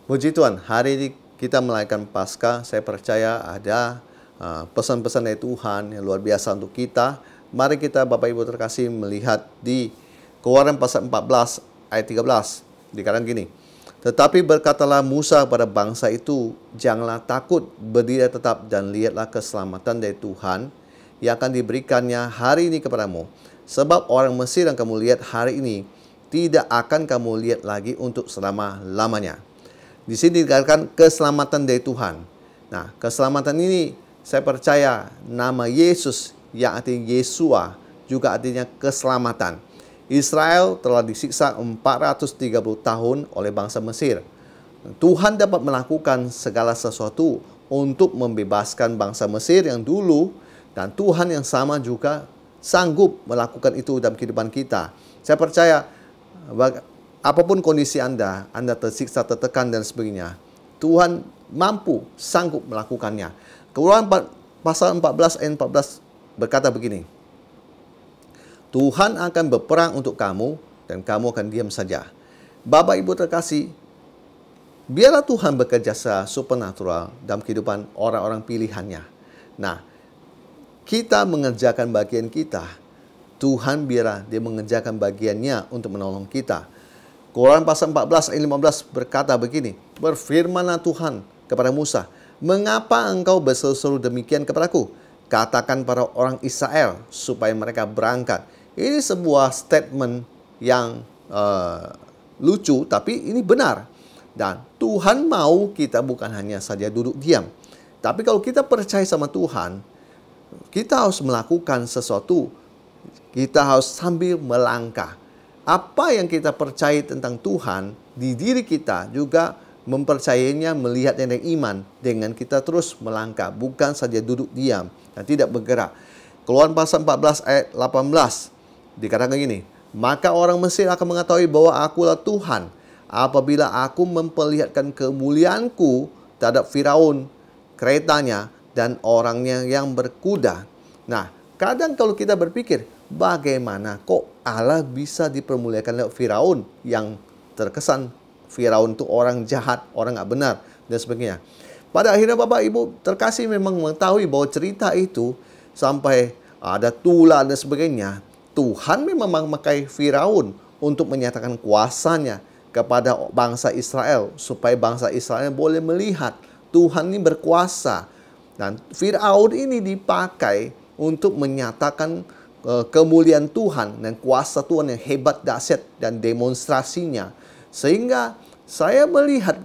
Puji Tuhan, hari ini kita merayakan Paskah. Saya percaya ada pesan-pesan dari Tuhan yang luar biasa untuk kita. Mari kita Bapak Ibu terkasih melihat di Keluaran pasal 14 ayat 13. Dikatakan gini, tetapi berkatalah Musa kepada bangsa itu, janganlah takut, berdiri tetap dan lihatlah keselamatan dari Tuhan yang akan diberikannya hari ini kepadamu. Sebab orang Mesir yang kamu lihat hari ini tidak akan kamu lihat lagi untuk selama-lamanya. Di sini dikatakan keselamatan dari Tuhan. Nah, keselamatan ini saya percaya nama Yesus yang artinya Yesua juga artinya keselamatan. Israel telah disiksa 430 tahun oleh bangsa Mesir. Tuhan dapat melakukan segala sesuatu untuk membebaskan bangsa Mesir yang dulu, dan Tuhan yang sama juga sanggup melakukan itu dalam kehidupan kita. Saya percaya apapun kondisi Anda tersiksa, tertekan dan sebagainya, Tuhan mampu, sanggup melakukannya. Keluaran pasal 14 ayat 14 berkata begini, Tuhan akan berperang untuk kamu dan kamu akan diam saja. Bapak Ibu terkasih, biarlah Tuhan bekerja secara supernatural dalam kehidupan orang-orang pilihannya. Nah, kita mengerjakan bagian kita, Tuhan biarlah dia mengerjakan bagiannya untuk menolong kita. Keluaran pasal 14 ayat 15 berkata begini, berfirmanlah Tuhan kepada Musa, mengapa engkau berseru-seru demikian kepadaku? Katakan pada orang Israel supaya mereka berangkat. Ini sebuah statement yang lucu, tapi ini benar. Dan Tuhan mau kita bukan hanya saja duduk diam. Tapi kalau kita percaya sama Tuhan, kita harus melakukan sesuatu. Kita harus sambil melangkah. Apa yang kita percaya tentang Tuhan, di diri kita juga mempercayainya, melihatnya dengan iman, dengan kita terus melangkah, bukan saja duduk diam dan tidak bergerak. Keluaran pasal 14 ayat 18 dikatakan gini, maka orang Mesir akan mengetahui bahwa akulah Tuhan apabila aku memperlihatkan kemuliaanku terhadap Firaun, keretanya, dan orangnya yang berkuda. Nah, kadang kalau kita berpikir, bagaimana kok Allah bisa dipermuliakan lewat Firaun yang terkesan Firaun itu orang jahat, orang nggak benar, dan sebagainya. Pada akhirnya Bapak Ibu terkasih memang mengetahui bahwa cerita itu sampai ada tulah dan sebagainya. Tuhan memang memakai Firaun untuk menyatakan kuasanya kepada bangsa Israel, supaya bangsa Israel boleh melihat Tuhan ini berkuasa. Dan Firaun ini dipakai untuk menyatakan kemuliaan Tuhan dan kuasa Tuhan yang hebat, dahsyat, dan demonstrasinya. Sehingga saya melihat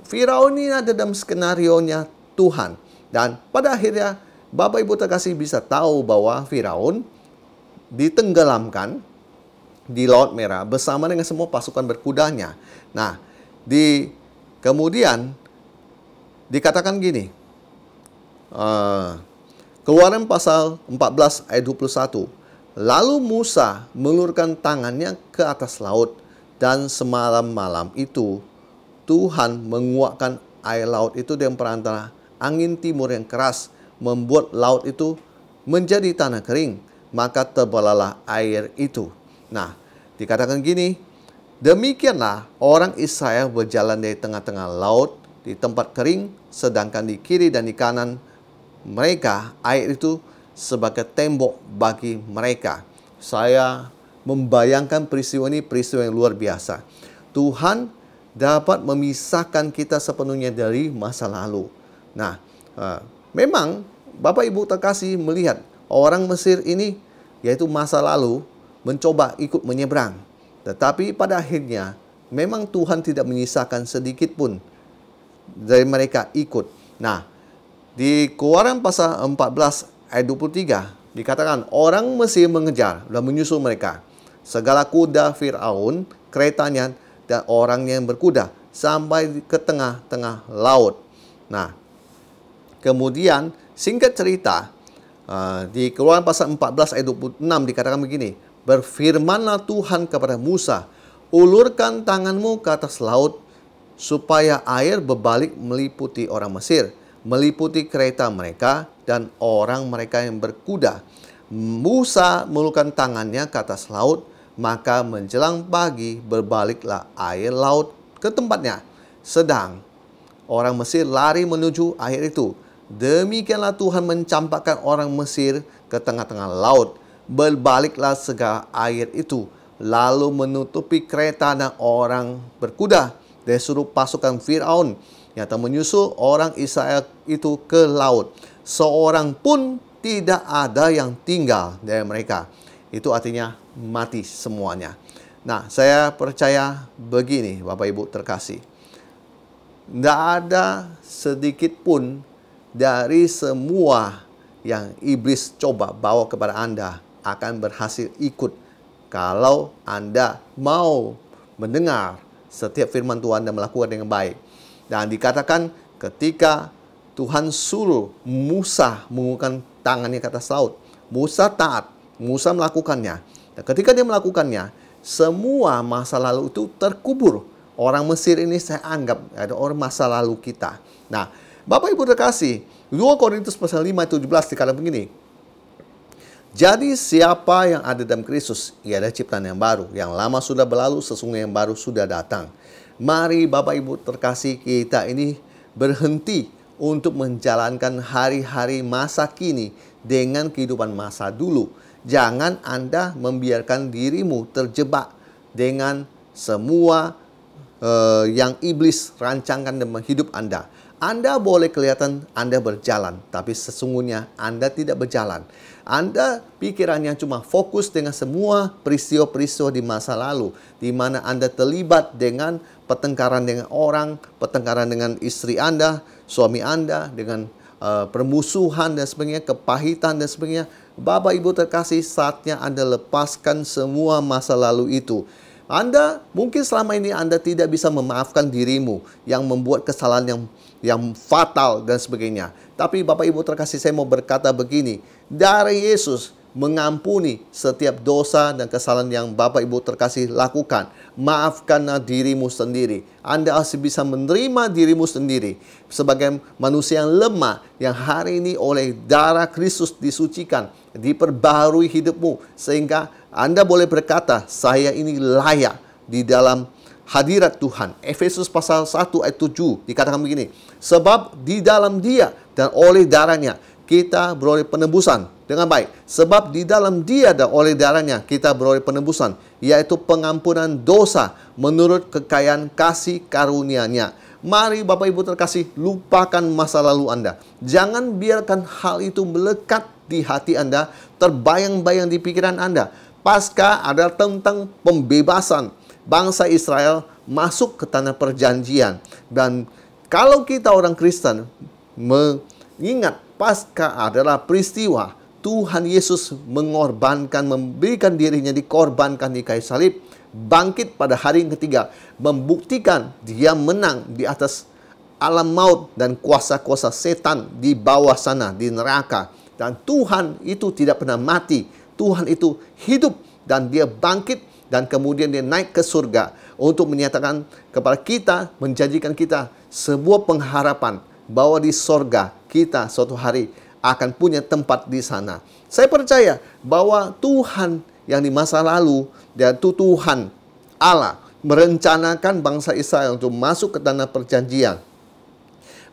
Firaun ini ada dalam skenario-nya Tuhan. Dan pada akhirnya Bapak Ibu terkasih bisa tahu bahwa Firaun ditenggelamkan di Laut Merah bersama dengan semua pasukan berkudanya. Nah, kemudian dikatakan gini, Keluaran pasal 14 ayat 21. Lalu Musa mengulurkan tangannya ke atas laut, dan semalam-malam itu Tuhan menguakkan air laut itu dengan perantara angin timur yang keras, membuat laut itu menjadi tanah kering, maka tebalalah air itu. Nah, dikatakan gini, demikianlah orang Israel berjalan dari tengah-tengah laut di tempat kering, sedangkan di kiri dan di kanan mereka air itu sebagai tembok bagi mereka. Saya membayangkan peristiwa ini peristiwa yang luar biasa. Tuhan dapat memisahkan kita sepenuhnya dari masa lalu. Nah, memang Bapak Ibu terkasih melihat orang Mesir ini, yaitu masa lalu, mencoba ikut menyeberang. Tetapi pada akhirnya memang Tuhan tidak menyisakan sedikit pun dari mereka ikut. Nah, di Keluaran pasal 14 ayat 23 dikatakan orang Mesir mengejar dan menyusul mereka. Segala kuda Firaun, keretanya, dan orangnya yang berkuda sampai ke tengah-tengah laut. Nah, kemudian singkat cerita, di Keluaran pasal 14 ayat 26 dikatakan begini, berfirmanlah Tuhan kepada Musa, ulurkan tanganmu ke atas laut supaya air berbalik meliputi orang Mesir, meliputi kereta mereka dan orang mereka yang berkuda. Musa mengulurkan tangannya ke atas laut, maka menjelang pagi berbaliklah air laut ke tempatnya, sedang orang Mesir lari menuju air itu. Demikianlah Tuhan mencampakkan orang Mesir ke tengah-tengah laut. Berbaliklah segala air itu, lalu menutupi kereta dan orang berkuda. Dan suruh pasukan Firaun yang telah menyusul orang Israel itu ke laut. Seorang pun tidak ada yang tinggal dari mereka. Itu artinya mati semuanya. Nah, saya percaya begini, Bapak Ibu terkasih. Tidak ada sedikit pun dari semua yang iblis coba bawa kepada Anda akan berhasil ikut kalau Anda mau mendengar setiap firman Tuhan dan melakukan dengan baik. Dan dikatakan ketika Tuhan suruh Musa mengulurkan tangannya ke atas laut, Musa taat, Musa melakukannya. Dan ketika dia melakukannya, semua masa lalu itu terkubur. Orang Mesir ini saya anggap ada orang masa lalu kita. Nah, Bapak Ibu terkasih, 2 Korintus pasal 5 ayat 17 dikatakan begini. Jadi siapa yang ada dalam Kristus, ia ada ciptaan yang baru. Yang lama sudah berlalu, sesungguhnya yang baru sudah datang. Mari Bapak Ibu terkasih, kita ini berhenti untuk menjalankan hari-hari masa kini dengan kehidupan masa dulu. Jangan Anda membiarkan dirimu terjebak dengan semua yang iblis rancangkan dalam hidup Anda. Anda boleh kelihatan Anda berjalan, tapi sesungguhnya Anda tidak berjalan. Anda pikirannya cuma fokus dengan semua peristiwa-peristiwa di masa lalu, di mana Anda terlibat dengan pertengkaran dengan orang, pertengkaran dengan istri Anda, suami Anda, dengan permusuhan dan sebagainya, kepahitan dan sebagainya. Bapak Ibu terkasih, saatnya Anda lepaskan semua masa lalu itu. Anda mungkin selama ini Anda tidak bisa memaafkan dirimu yang membuat kesalahan yang fatal dan sebagainya. Tapi Bapak Ibu terkasih, saya mau berkata begini, dari Yesus mengampuni setiap dosa dan kesalahan yang Bapak Ibu terkasih lakukan. Maafkanlah dirimu sendiri. Anda harus bisa menerima dirimu sendiri sebagai manusia yang lemah, yang hari ini oleh darah Kristus disucikan, diperbarui hidupmu, sehingga Anda boleh berkata, saya ini layak di dalam hadirat Tuhan. Efesus pasal 1 ayat 7 dikatakan begini, sebab di dalam Dia dan oleh darahnya kita beroleh penebusan dengan baik. Sebab di dalam Dia dan oleh darahnya kita beroleh penebusan, yaitu pengampunan dosa menurut kekayaan kasih karunia-Nya. Mari Bapak Ibu terkasih, lupakan masa lalu Anda. Jangan biarkan hal itu melekat di hati Anda, terbayang-bayang di pikiran Anda. Paskah adalah tentang pembebasan bangsa Israel masuk ke tanah perjanjian. Dan kalau kita orang Kristen mengingat Paskah adalah peristiwa Tuhan Yesus mengorbankan, memberikan dirinya dikorbankan di kayu salib, bangkit pada hari yang ketiga, membuktikan Dia menang di atas alam maut dan kuasa-kuasa setan di bawah sana, di neraka. Dan Tuhan itu tidak pernah mati. Tuhan itu hidup dan Dia bangkit dan kemudian Dia naik ke surga untuk menyatakan kepada kita, menjanjikan kita sebuah pengharapan bahwa di surga kita suatu hari akan punya tempat di sana. Saya percaya bahwa Tuhan yang di masa lalu, yaitu Tuhan Allah, merencanakan bangsa Israel untuk masuk ke tanah perjanjian.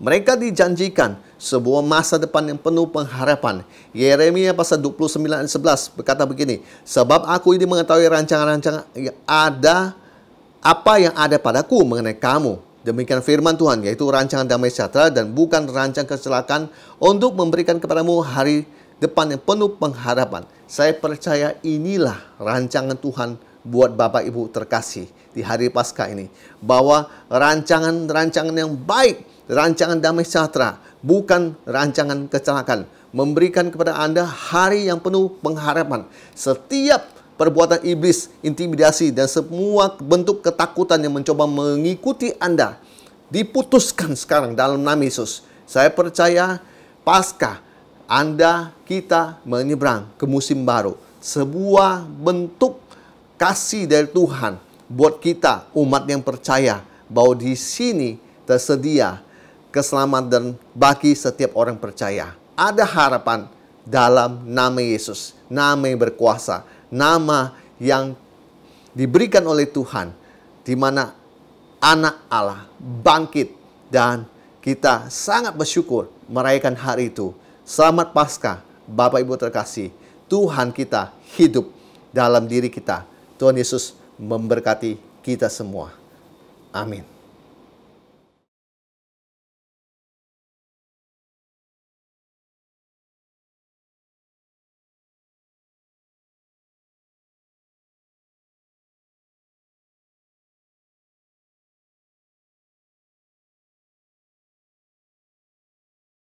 Mereka dijanjikan sebuah masa depan yang penuh pengharapan. Yeremia pasal 29 ayat 11 berkata begini, sebab aku ini mengetahui rancangan-rancangan yang ada, apa yang ada padaku mengenai kamu. Demikian firman Tuhan, yaitu rancangan damai sejahtera dan bukan rancangan kecelakaan, untuk memberikan kepadamu hari depan yang penuh pengharapan. Saya percaya inilah rancangan Tuhan buat Bapak Ibu terkasih di hari Paskah ini. Bahwa rancangan-rancangan yang baik, rancangan damai sejahtera, bukan rancangan kecelakaan, memberikan kepada Anda hari yang penuh pengharapan. Setiap perbuatan iblis, intimidasi, dan semua bentuk ketakutan yang mencoba mengikuti Anda diputuskan sekarang dalam nama Yesus. Saya percaya Paskah Anda, kita menyeberang ke musim baru. Sebuah bentuk kasih dari Tuhan buat kita, umat yang percaya bahwa di sini tersedia keselamatan bagi setiap orang percaya. Ada harapan dalam nama Yesus, nama yang berkuasa, nama yang diberikan oleh Tuhan, di mana anak Allah bangkit, dan kita sangat bersyukur merayakan hari itu. Selamat Paskah, Bapak Ibu terkasih. Tuhan kita hidup dalam diri kita. Tuhan Yesus memberkati kita semua. Amin.